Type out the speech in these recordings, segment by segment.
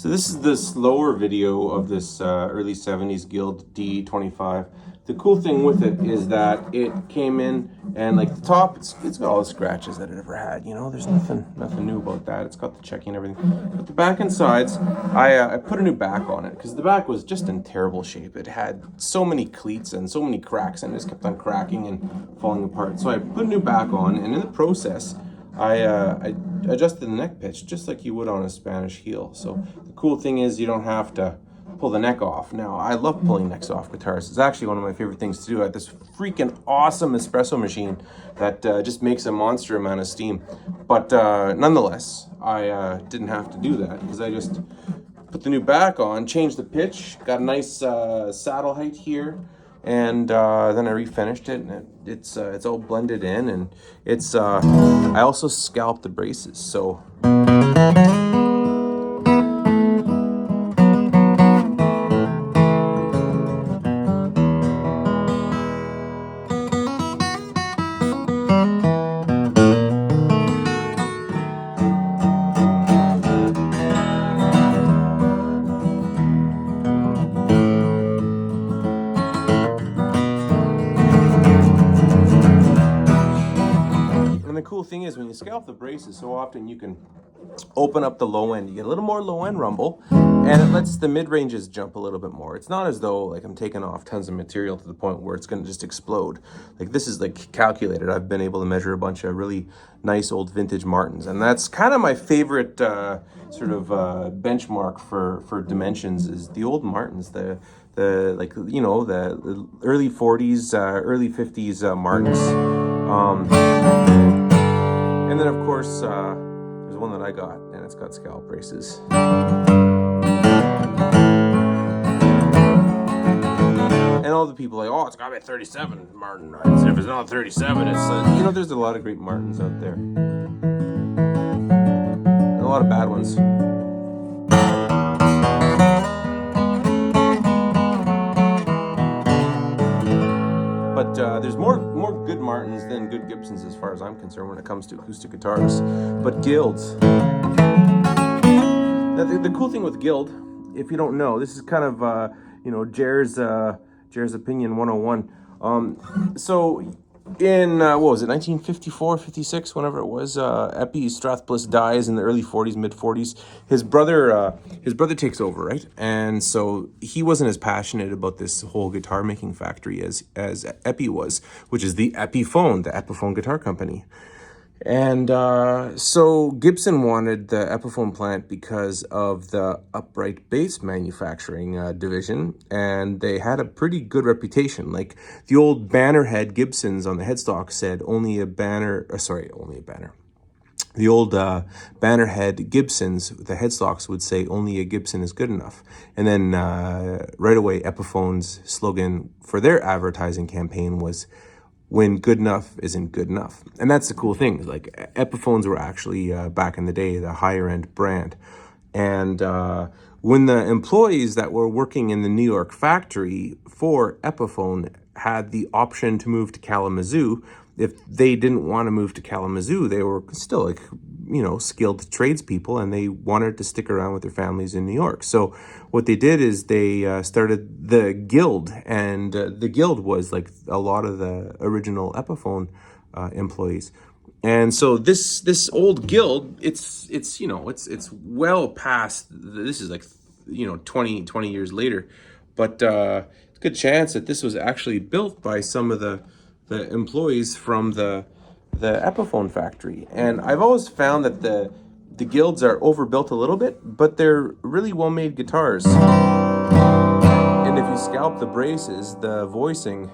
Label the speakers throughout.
Speaker 1: So this is the slower video of this early 70s Guild D25. The cool thing with it is that it came in and like the top, it's got all the scratches that it ever had. You know, there's nothing new about that. It's got the checking and everything. But the back and sides, I put a new back on it because the back was just in terrible shape. It had so many cleats and so many cracks and it just kept on cracking and falling apart. So I put a new back on, and in the process, I adjusted the neck pitch just like you would on a Spanish heel. So the cool thing is you don't have to pull the neck off. Now, I love pulling necks off guitars. It's actually one of my favorite things to do. I have this freaking awesome espresso machine that just makes a monster amount of steam. But nonetheless, I didn't have to do that because I just put the new back on, changed the pitch, got a nice saddle height here, and then I refinished it, and it's all blended in, and it's I also scalloped the braces. So the cool thing is when you scallop the braces, so often you can open up the low end. You get a little more low end rumble, and it lets the mid ranges jump a little bit more. It's not as though like I'm taking off tons of material to the point where it's going to just explode. Like this is like calculated. I've been able to measure a bunch of really nice old vintage Martins, and that's kind of my favorite sort of benchmark for dimensions is the old Martins. The like, you know, the early 40s, early 50s Martins. And then, of course, there's one that I got, and it's got scallop braces. And all the people are like, oh, it's got to be a 37 Martin. If it's not a 37, it's, you know, there's a lot of great Martins out there. And a lot of bad ones. But there's more good Martins than good Gibsons as far as I'm concerned when it comes to acoustic guitars. But Guilds. Now, the cool thing with Guild, if you don't know, this is kind of, you know, Jer's Opinion 101. So in, what was it, 1954, 56, whenever it was, Epi Strathbliss dies in the early 40s, mid 40s. His brother takes over, right? And so he wasn't as passionate about this whole guitar making factory as Epi was, which is the Epiphone, the Epiphone guitar company. And so Gibson wanted the Epiphone plant because of the upright bass manufacturing division, and they had a pretty good reputation. Like the old bannerhead Gibsons on the headstock said only a banner. The old bannerhead Gibsons, the headstocks would say only a Gibson is good enough. And then right away, Epiphone's slogan for their advertising campaign was, when good enough isn't good enough. And that's the cool thing. Like Epiphones were actually, back in the day, the higher end brand. And when the employees that were working in the New York factory for Epiphone had the option to move to Kalamazoo, if they didn't want to move to Kalamazoo, they were still like, you know, skilled tradespeople, and they wanted to stick around with their families in New York. So what they did is they started the Guild, and the Guild was like a lot of the original Epiphone employees. And so this old Guild, it's you know, it's well past, this is like, you know, 20 years later, but it's a good chance that this was actually built by some of the employees from the Epiphone factory. And I've always found that the Guilds are overbuilt a little bit, but they're really well-made guitars. And if you scalp the braces, the voicing,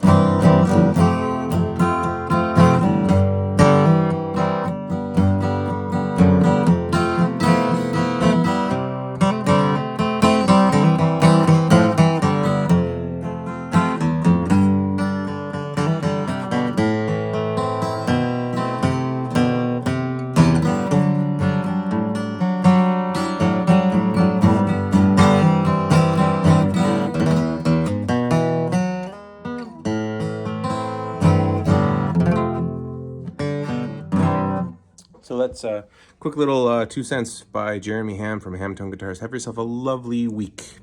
Speaker 1: that's a quick little 2 cents by Jeremy Hamm from Hamm-tone Guitars. Have yourself a lovely week.